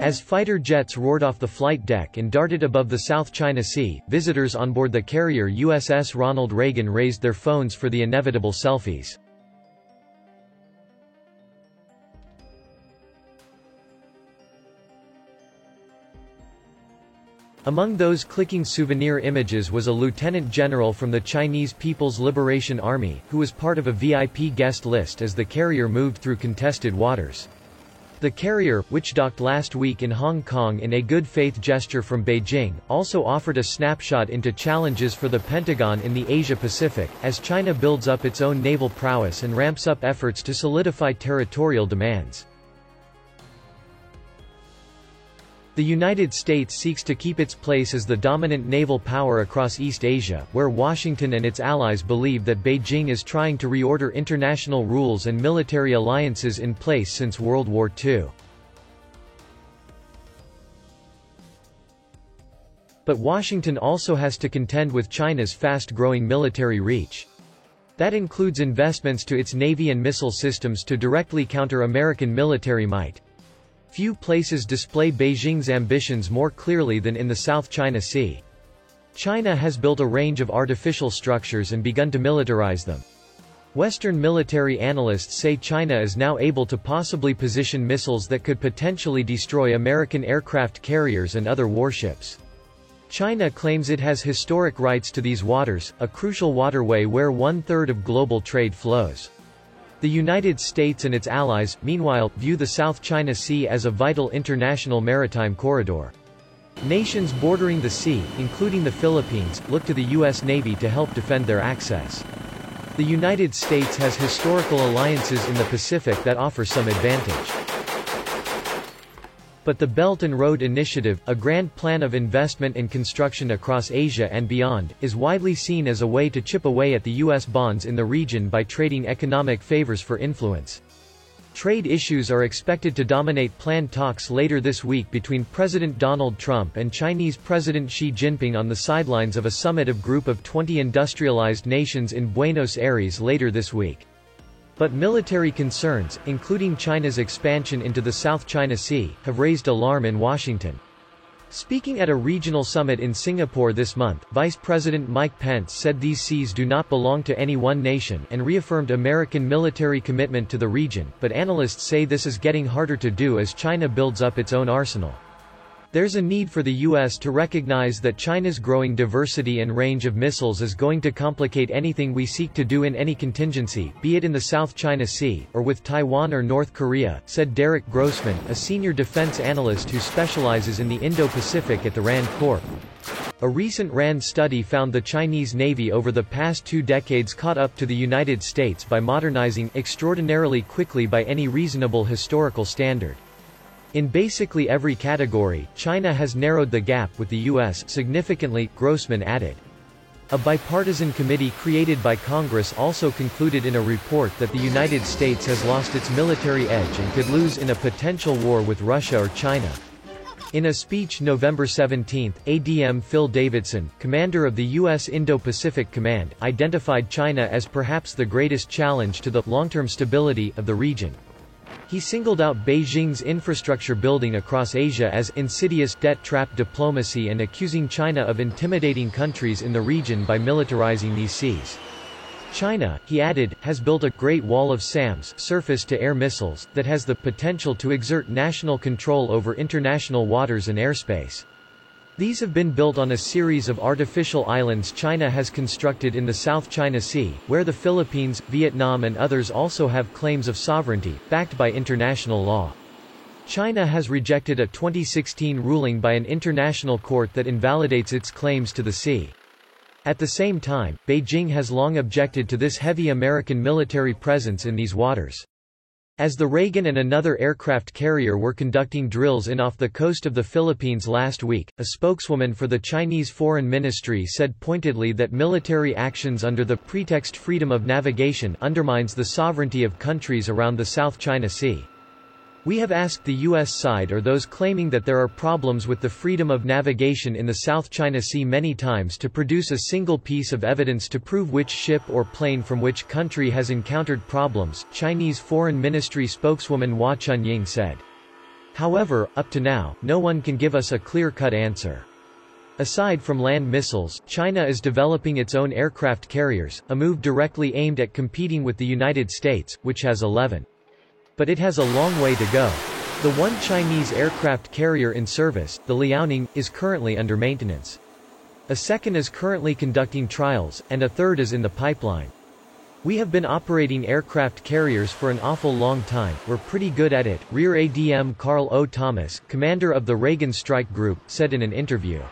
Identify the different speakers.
Speaker 1: As fighter jets roared off the flight deck and darted above the South China Sea, visitors on board the carrier USS Ronald Reagan raised their phones for the inevitable selfies. Among those clicking souvenir images was a lieutenant general from the Chinese People's Liberation Army, who was part of a VIP guest list as the carrier moved through contested waters. The carrier, which docked last week in Hong Kong in a good faith gesture from Beijing, also offered a snapshot into challenges for the Pentagon in the Asia-Pacific, as China builds up its own naval prowess and ramps up efforts to solidify territorial demands. The United States seeks to keep its place as the dominant naval power across East Asia, where Washington and its allies believe that Beijing is trying to reorder international rules and military alliances in place since World War II. But Washington also has to contend with China's fast-growing military reach. That includes investments to its navy and missile systems to directly counter American military might. Few places display Beijing's ambitions more clearly than in the South China Sea. China has built a range of artificial structures and begun to militarize them. Western military analysts say China is now able to possibly position missiles that could potentially destroy American aircraft carriers and other warships. China claims it has historic rights to these waters, a crucial waterway where one-third of global trade flows. The United States and its allies, meanwhile, view the South China Sea as a vital international maritime corridor. Nations bordering the sea, including the Philippines, look to the U.S. Navy to help defend their access. The United States has historical alliances in the Pacific that offer some advantage. But the Belt and Road Initiative, a grand plan of investment and construction across Asia and beyond, is widely seen as a way to chip away at the U.S. bonds in the region by trading economic favors for influence. Trade issues are expected to dominate planned talks later this week between President Donald Trump and Chinese President Xi Jinping on the sidelines of a summit of Group of 20 industrialized nations in Buenos Aires later this week. But military concerns, including China's expansion into the South China Sea, have raised alarm in Washington. Speaking at a regional summit in Singapore this month, Vice President Mike Pence said these seas do not belong to any one nation and reaffirmed American military commitment to the region, but analysts say this is getting harder to do as China builds up its own arsenal. There's a need for the U.S. to recognize that China's growing diversity and range of missiles is going to complicate anything we seek to do in any contingency, be it in the South China Sea, or with Taiwan or North Korea, said Derek Grossman, a senior defense analyst who specializes in the Indo-Pacific at the RAND Corp. A recent RAND study found the Chinese Navy over the past 2 decades caught up to the United States by modernizing extraordinarily quickly by any reasonable historical standard. In basically every category, China has narrowed the gap with the U.S. significantly, Grossman added. A bipartisan committee created by Congress also concluded in a report that the United States has lost its military edge and could lose in a potential war with Russia or China. In a speech November 17, ADM Phil Davidson, commander of the U.S. Indo-Pacific Command, identified China as perhaps the greatest challenge to the long-term stability of the region. He singled out Beijing's infrastructure building across Asia as insidious debt trap diplomacy and accusing China of intimidating countries in the region by militarizing these seas. China, he added, has built a Great Wall of SAMs surface-to-air missiles that has the potential to exert national control over international waters and airspace. These have been built on a series of artificial islands China has constructed in the South China Sea, where the Philippines, Vietnam and others also have claims of sovereignty, backed by international law. China has rejected a 2016 ruling by an international court that invalidates its claims to the sea. At the same time, Beijing has long objected to this heavy American military presence in these waters. As the Reagan and another aircraft carrier were conducting drills off the coast of the Philippines last week, a spokeswoman for the Chinese Foreign Ministry said pointedly that military actions under the pretext freedom of navigation undermines the sovereignty of countries around the South China Sea. We have asked the U.S. side or those claiming that there are problems with the freedom of navigation in the South China Sea many times to produce a single piece of evidence to prove which ship or plane from which country has encountered problems, Chinese Foreign Ministry spokeswoman Hua Chunying said. However, up to now, no one can give us a clear-cut answer. Aside from land missiles, China is developing its own aircraft carriers, a move directly aimed at competing with the United States, which has 11. But it has a long way to go. The one Chinese aircraft carrier in service, the Liaoning, is currently under maintenance. A second is currently conducting trials, and a third is in the pipeline. We have been operating aircraft carriers for an awful long time, we're pretty good at it, Rear ADM Carl O. Thomas, commander of the Reagan Strike Group, said in an interview.